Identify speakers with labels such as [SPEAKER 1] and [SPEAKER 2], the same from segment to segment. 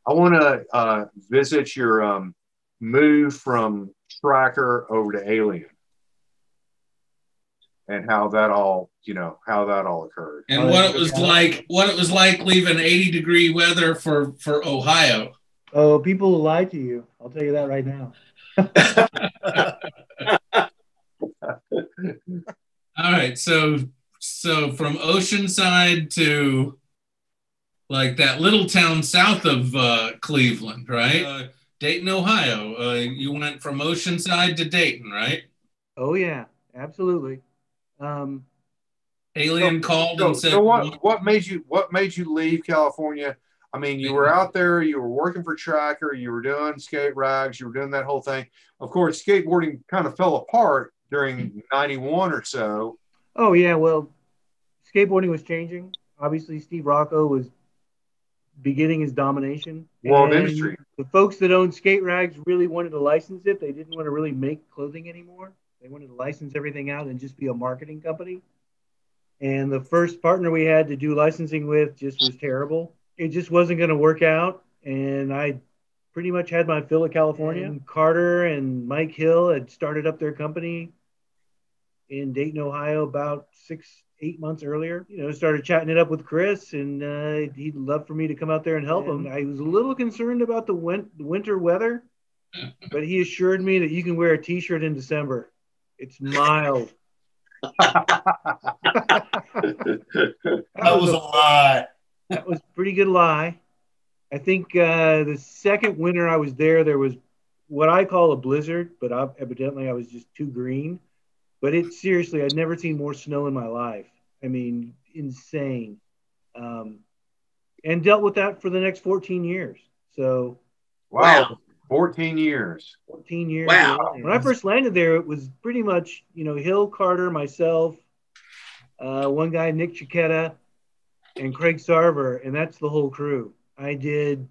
[SPEAKER 1] I want to visit your move from Tracker over to Alien and how that all occurred.
[SPEAKER 2] And what it was like leaving 80-degree weather for Ohio.
[SPEAKER 3] Oh, people will lie to you. I'll tell you that right now.
[SPEAKER 2] All right, so from Oceanside to like that little town south of Cleveland, right? Dayton, Ohio. You went from Oceanside to Dayton, right?
[SPEAKER 3] Oh yeah, absolutely.
[SPEAKER 2] Alien called and said,
[SPEAKER 1] "So what made you leave California? I mean, you were out there, you were working for Tracker, you were doing skate rags, you were doing that whole thing. Of course, skateboarding kind of fell apart during '91 or so.
[SPEAKER 3] Oh yeah, well, skateboarding was changing. Obviously, Steve Rocco was beginning his domination.
[SPEAKER 1] World industry.
[SPEAKER 3] The folks that owned skate rags really wanted to license it. They didn't want to really make clothing anymore. They wanted to license everything out and just be a marketing company. And the first partner we had to do licensing with just was terrible. It just wasn't going to work out. And I pretty much had my fill of California. And Carter and Mike Hill had started up their company in Dayton, Ohio about 6-8 months earlier. Started chatting it up with Chris, and he'd love for me to come out there and help him. I was a little concerned about the winter weather, but he assured me that you can wear a T-shirt in December. It's mild.
[SPEAKER 4] That was a lie.
[SPEAKER 3] That was a pretty good lie. I think the second winter I was there was what I call a blizzard, but evidently I was just too green. But seriously, I'd never seen more snow in my life. I mean, insane. And dealt with that for the next 14 years. So,
[SPEAKER 1] wow. 14 years.
[SPEAKER 3] 14 years.
[SPEAKER 4] Wow.
[SPEAKER 3] When I first landed there, it was pretty much, Hill, Carter, myself, one guy, Nick Chiquetta, and Craig Sarver, and that's the whole crew. I did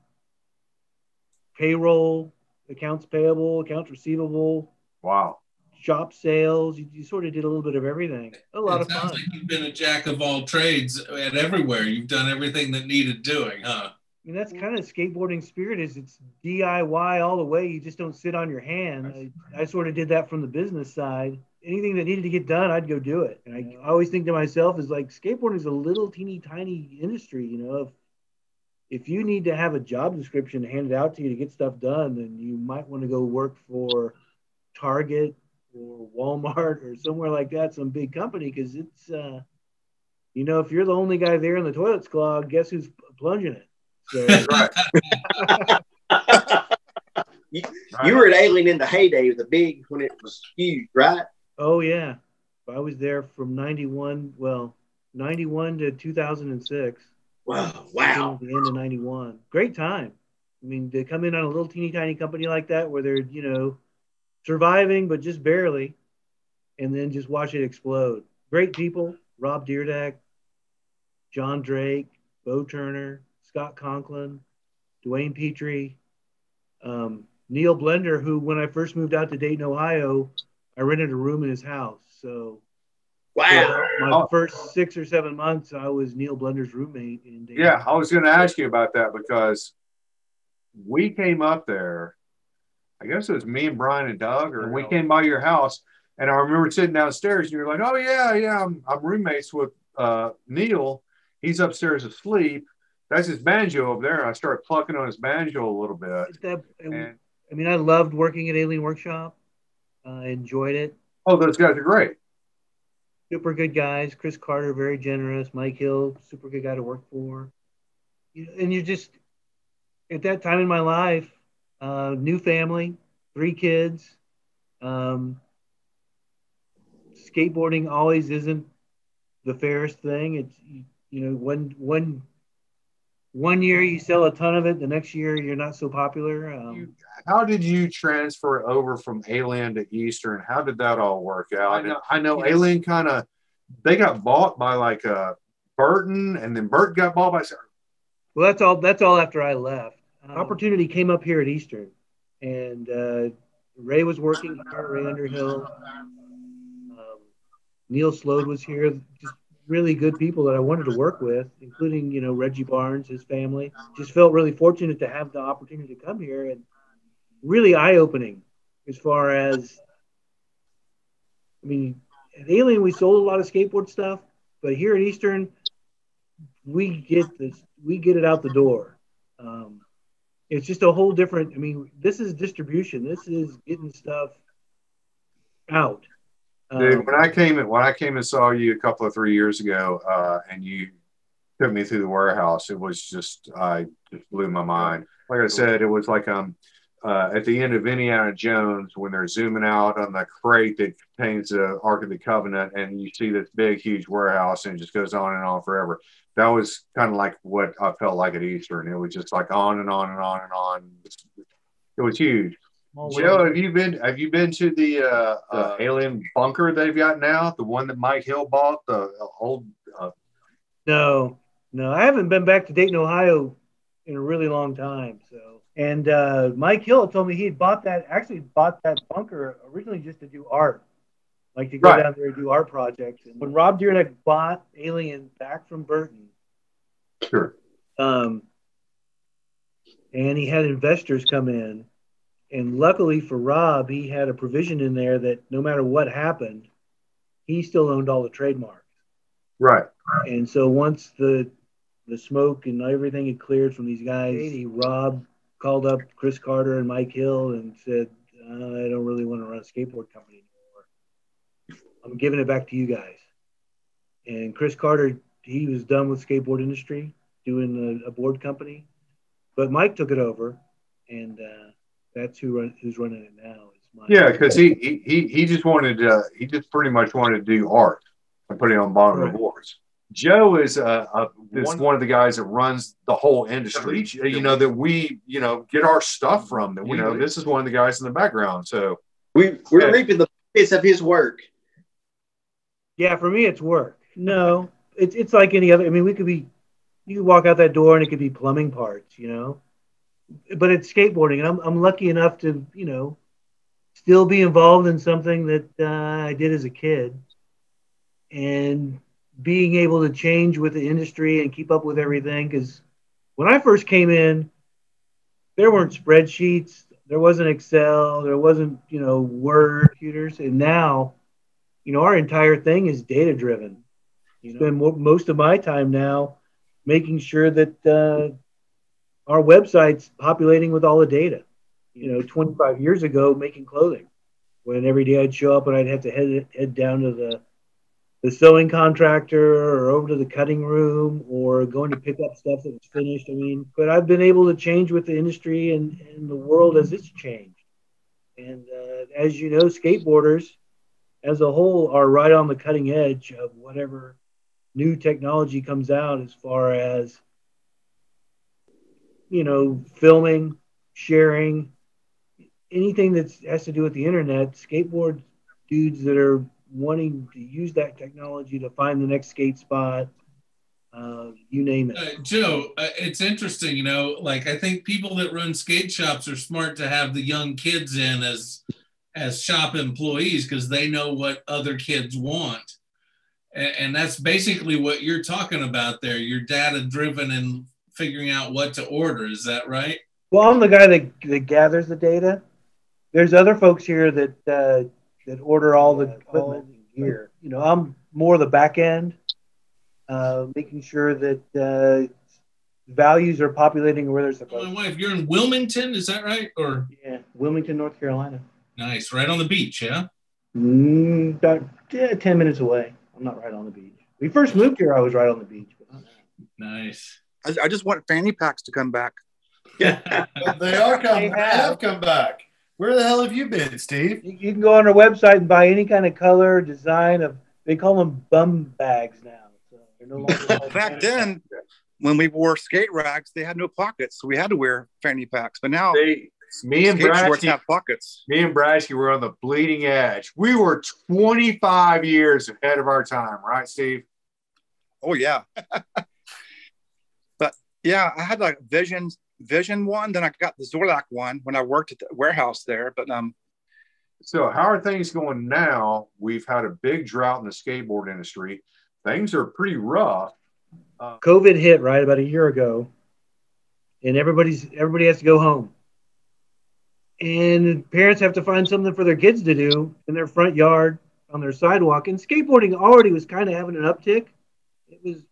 [SPEAKER 3] payroll, accounts payable, accounts receivable.
[SPEAKER 1] Wow.
[SPEAKER 3] Shop sales. You sort of did a little bit of everything. A lot of fun.
[SPEAKER 2] Sounds like you've been a jack of all trades at everywhere. You've done everything that needed doing, huh?
[SPEAKER 3] I mean, that's kind of skateboarding spirit. It's DIY all the way. You just don't sit on your hands. I sort of did that from the business side. Anything that needed to get done, I'd go do it. And I always think to myself is like, skateboarding is a little teeny tiny industry. If you need to have a job description handed out to you to get stuff done, then you might want to go work for Target or Walmart or somewhere like that, some big company, because it's, if you're the only guy there and the toilet's clogged, guess who's plunging it? So,
[SPEAKER 4] you were at Alien in the heyday, when it was huge, right?
[SPEAKER 3] Oh, yeah. I was there from 91 to 2006.
[SPEAKER 4] Wow.
[SPEAKER 3] The end of 91. Great time. I mean, to come in on a little teeny tiny company like that where they're, surviving, but just barely, and then just watch it explode. Great people, Rob Deerdeck, John Drake, Bo Turner, Scott Conklin, Dwayne Petrie, Neil Blender, who when I first moved out to Dayton, Ohio, I rented a room in his house. So
[SPEAKER 4] wow.
[SPEAKER 3] My first 6 or 7 months, I was Neil Blender's roommate in Dayton.
[SPEAKER 1] Yeah, I was going to ask you about that because we came up there, I guess it was me and Brian and Doug, or we came by your house, and I remember sitting downstairs, and you were like, "Oh yeah, I'm roommates with Neil. He's upstairs asleep. That's his banjo over there." And I started plucking on his banjo a little bit.
[SPEAKER 3] I loved working at Alien Workshop. I enjoyed it.
[SPEAKER 1] Oh, those guys are great.
[SPEAKER 3] Super good guys. Chris Carter, very generous. Mike Hill, super good guy to work for. And you're just at that time in my life. New family, 3 kids. Skateboarding always isn't the fairest thing. It's one year you sell a ton of it, the next year you're not so popular.
[SPEAKER 1] How did you transfer over from Alien to Eastern? How did that all work out? I know Alien they got bought by like Burton, and then Burton got bought by.
[SPEAKER 3] Well, that's all after I left. Opportunity came up here at Eastern, and Ray was working here, Ray Underhill. Neil Slode was here. Just really good people that I wanted to work with, including, Reggie Barnes, his family. Just felt really fortunate to have the opportunity to come here, and really eye-opening as far as, I mean, at Alien, we sold a lot of skateboard stuff, but here at Eastern, we get it out the door. It's just a whole different, I mean, this is distribution. This is getting stuff out.
[SPEAKER 1] Dude, when I came and saw you a couple of 3 years ago, and you took me through the warehouse, it was just, I just blew my mind. Like I said, it was like at the end of Indiana Jones when they're zooming out on the crate that contains the Ark of the Covenant, and you see this big, huge warehouse, and it just goes on and on forever. That was kind of like what I felt like at Eastern. It was just like on and on and on and on. It was huge. Joe, have you been to the alien bunker they've got now? The one that Mike Hill bought, the old.
[SPEAKER 3] No, I haven't been back to Dayton, Ohio, in a really long time. So, and Mike Hill told me he had bought that bunker originally just to do art, like to go down there and do art projects. And when Rob Deerneck bought Alien back from Burton,
[SPEAKER 1] sure,
[SPEAKER 3] and he had investors come in. And luckily for Rob, he had a provision in there that no matter what happened, he still owned all the trademarks.
[SPEAKER 1] Right.
[SPEAKER 3] And so once the smoke and everything had cleared from these guys, Rob called up Chris Carter and Mike Hill and said, I don't really want to run a skateboard company anymore. I'm giving it back to you guys. And Chris Carter, he was done with skateboard industry, doing a board company. But Mike took it over, and that's who's running it now.
[SPEAKER 1] Yeah, because he just wanted he just pretty much wanted to do art and put it on the bottom of the boards. Joe is one of the guys that runs the whole industry. That we get our stuff from. That this is one of the guys in the background. So
[SPEAKER 4] we're reaping the benefits of his work.
[SPEAKER 3] Yeah, for me it's work. No, it's like any other. I mean, you could walk out that door and it could be plumbing parts, but it's skateboarding, and I'm lucky enough to, still be involved in something that I did as a kid, and being able to change with the industry and keep up with everything. Because when I first came in, there weren't spreadsheets, there wasn't Excel, there wasn't, Word computers, and now, our entire thing is data driven. Spend most of my time now making sure that our website's populating with all the data. 25 years ago, making clothing, when every day I'd show up and I'd have to head down to the sewing contractor or over to the cutting room or going to pick up stuff that was finished. But I've been able to change with the industry and the world as it's changed. And as you know, skateboarders as a whole are right on the cutting edge of whatever new technology comes out as far as filming, sharing, anything that has to do with the internet. Skateboard dudes that are wanting to use that technology to find the next skate spot, you name it.
[SPEAKER 2] Joe, it's interesting, I think people that run skate shops are smart to have the young kids in as shop employees because they know what other kids want. And that's basically what you're talking about there. You're data driven and figuring out what to order. Is that right?
[SPEAKER 3] Well, I'm the guy that gathers the data. There's other folks here that order all the equipment and gear. I'm more the back end, making sure that values are populating where they're supposed to.
[SPEAKER 2] My wife, you're in Wilmington, is that right? Or
[SPEAKER 3] yeah, Wilmington, North Carolina.
[SPEAKER 2] Nice, right on the beach, yeah?
[SPEAKER 3] About 10 minutes away. I'm not right on the beach. We first moved here, I was right on the beach. But not now.
[SPEAKER 2] Nice.
[SPEAKER 5] I just want fanny packs to come back.
[SPEAKER 6] Yeah, they have come back. Where the hell have you been, Steve?
[SPEAKER 3] You can go on our website and buy any kind of color, design of. They call them bum bags now. So they're no longer
[SPEAKER 5] back then, when we wore skate rags, they had no pockets, so we had to wear fanny packs. But now,
[SPEAKER 1] me and Brasky
[SPEAKER 5] have pockets.
[SPEAKER 1] Me and Brasky were on the bleeding edge. We were 25 years ahead of our time, right, Steve?
[SPEAKER 5] Oh yeah. But yeah, I had like Vision one, then I got the Zorlak one when I worked at the warehouse there. But
[SPEAKER 1] so how are things going now? We've had a big drought in the skateboard industry. things are pretty rough.
[SPEAKER 3] COVID hit right about a year ago, and everybody has to go home. And parents have to find something for their kids to do in their front yard, on their sidewalk. And skateboarding already was kind of having an uptick. It was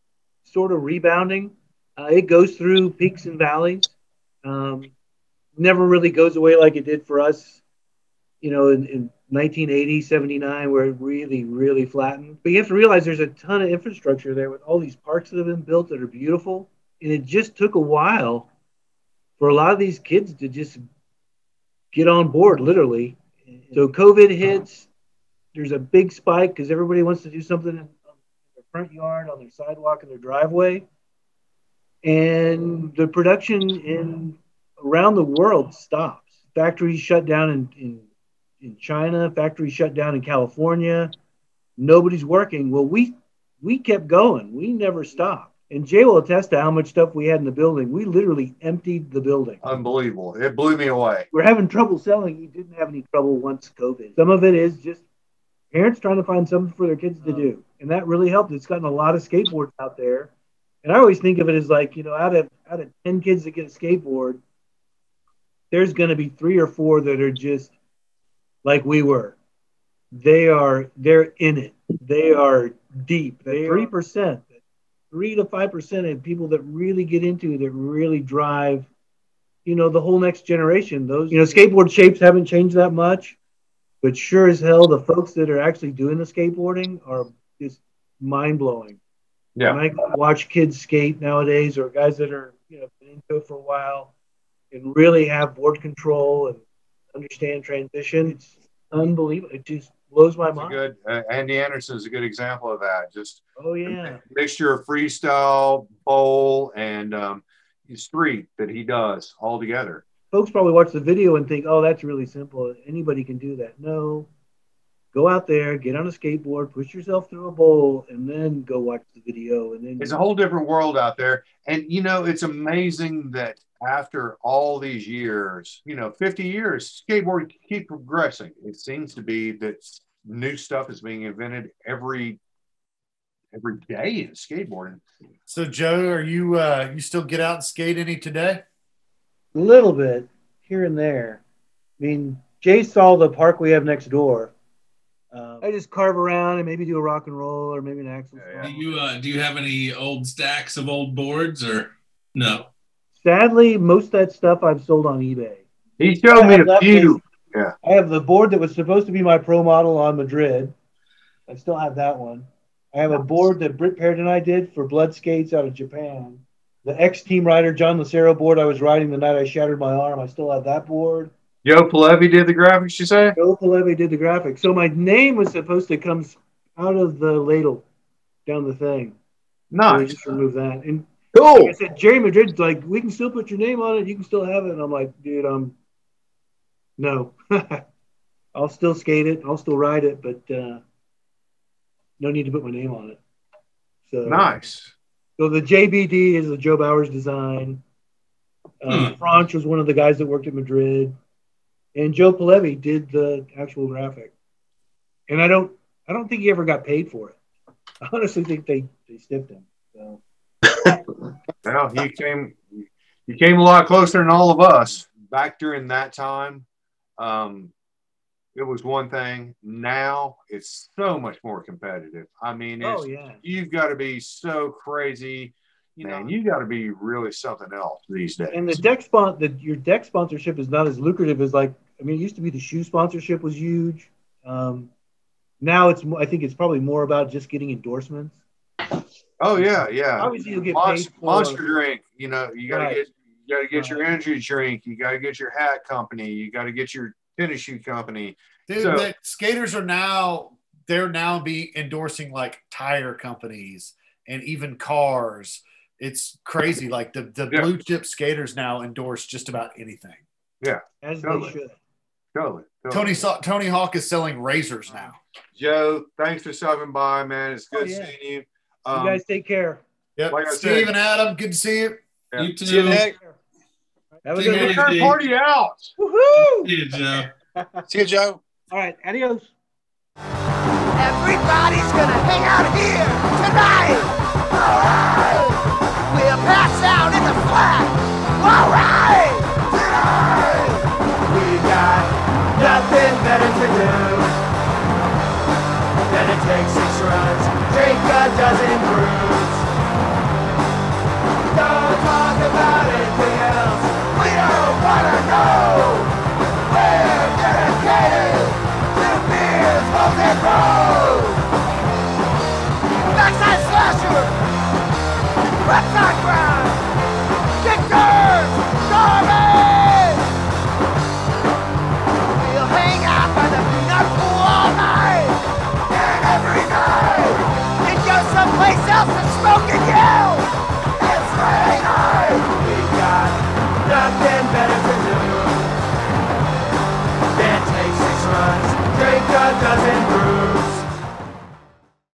[SPEAKER 3] sort of rebounding. It goes through peaks and valleys. Never really goes away like it did for us, in 1980, 79, where it really, really flattened. But you have to realize there's a ton of infrastructure there with all these parks that have been built that are beautiful. And it just took a while for a lot of these kids to just get on board, literally. So COVID hits. There's a big spike because everybody wants to do something in their front yard, on their sidewalk, in their driveway. And the production around the world stops. Factories shut down in China, factories shut down in California. Nobody's working. Well, we kept going. We never stopped. And Jay will attest to how much stuff we had in the building. We literally emptied the building.
[SPEAKER 1] Unbelievable. It blew me away.
[SPEAKER 3] We're having trouble selling. We didn't have any trouble once COVID. Some of it is just parents trying to find something for their kids to do. And that really helped. It's gotten a lot of skateboards out there. And I always think of it as like, out of 10 kids that get a skateboard, there's going to be 3 or 4 that are just like we were. They're in it. They are deep. 3%, 3 to 5% of people that really get into it, that really drive, the whole next generation. Those, skateboard shapes haven't changed that much, but sure as hell, the folks that are actually doing the skateboarding are just mind blowing.
[SPEAKER 1] Yeah.
[SPEAKER 3] When I watch kids skate nowadays, or guys that are, been into it for a while and really have board control and understand transition, it's unbelievable. It just blows my mind.
[SPEAKER 1] Andy Anderson is a good example of that. Just
[SPEAKER 3] a
[SPEAKER 1] mixture of freestyle, bowl, and street that he does all together.
[SPEAKER 3] Folks probably watch the video and think, oh, that's really simple. Anybody can do that. No. Go out there, get on a skateboard, push yourself through a bowl, and then go watch the video. And then
[SPEAKER 1] it's a whole different world out there. And, it's amazing that after all these years, 50 years, skateboard keep progressing. It seems to be that new stuff is being invented every day in skateboarding.
[SPEAKER 6] So, Joe, are you still get out and skate any today?
[SPEAKER 3] A little bit here and there. I mean, Jay saw the park we have next door. I just carve around and maybe do a rock and roll or maybe an axle.
[SPEAKER 2] Do you have any old stacks of old boards or no?
[SPEAKER 3] Sadly, most of that stuff I've sold on eBay.
[SPEAKER 1] He showed me a few. Yeah.
[SPEAKER 3] I have the board that was supposed to be my pro model on Madrid. I still have that one. I have a board that Britt Parrott and I did for Blood Skates out of Japan. The ex-team rider John Lucero board I was riding the night I shattered my arm. I still have that board.
[SPEAKER 1] Joe Pilevi did the graphics, you say?
[SPEAKER 3] Joe Pilevi did the graphics. So my name was supposed to come out of the ladle down the thing.
[SPEAKER 1] Nice.
[SPEAKER 3] So we just removed that. And
[SPEAKER 4] cool.
[SPEAKER 3] Like I said, Jerry Madrid's like, we can still put your name on it. You can still have it. And I'm like, dude, no. I'll still skate it. I'll still ride it, but no need to put my name on it. So
[SPEAKER 1] nice.
[SPEAKER 3] So the JBD is the Joe Bowers design. Franch was one of the guys that worked at Madrid. And Joe Pilevi did the actual graphic. And I don't think he ever got paid for it. I honestly think they stiffed him. So.
[SPEAKER 1] Well, he came a lot closer than all of us. Back during that time, it was one thing. Now it's so much more competitive. I mean, you've got to be so crazy. Man, you got to be really something else these days.
[SPEAKER 3] And your deck sponsorship is not as lucrative as it used to be the shoe sponsorship was huge. Now I think it's probably more about just getting endorsements.
[SPEAKER 1] Oh yeah.
[SPEAKER 3] Obviously you'll get
[SPEAKER 1] Monster,
[SPEAKER 3] paid for
[SPEAKER 1] Monster drink. You gotta get your energy drink. You gotta get your hat company. You gotta get your tennis shoe company.
[SPEAKER 6] Dude, the skaters are now be endorsing like tire companies and even cars. It's crazy. Like the blue chip skaters now endorse just about anything.
[SPEAKER 1] Yeah,
[SPEAKER 3] as they should.
[SPEAKER 1] Totally.
[SPEAKER 6] Tony Hawk is selling razors now.
[SPEAKER 1] Joe, thanks for stopping by, man. It's good seeing you.
[SPEAKER 3] You guys take care.
[SPEAKER 6] Yep. Like Steve and Adam, good to see you.
[SPEAKER 1] Yeah.
[SPEAKER 2] You too.
[SPEAKER 6] See you, Nick.
[SPEAKER 3] Have a good
[SPEAKER 1] one. Party out.
[SPEAKER 3] Woohoo!
[SPEAKER 2] See you, Joe.
[SPEAKER 6] See you, Joe.
[SPEAKER 3] All right, adios.
[SPEAKER 7] Everybody's gonna hang out here. night. Alright. We'll pass out in the flat. Alright. Tonight. We got nothing better to do than to take 6 runs, drink a dozen brews. Don't talk about anything else. We don't wanna know. We're dedicated to beers, holes, and bros. Backside slasher, website grind, Kickturn, garbage. We'll hang out by the peanut pool all night and every night. Then go someplace else and smoke and yell. It's Friday night. We got nothing better to do than take 6 runs, drink a dozen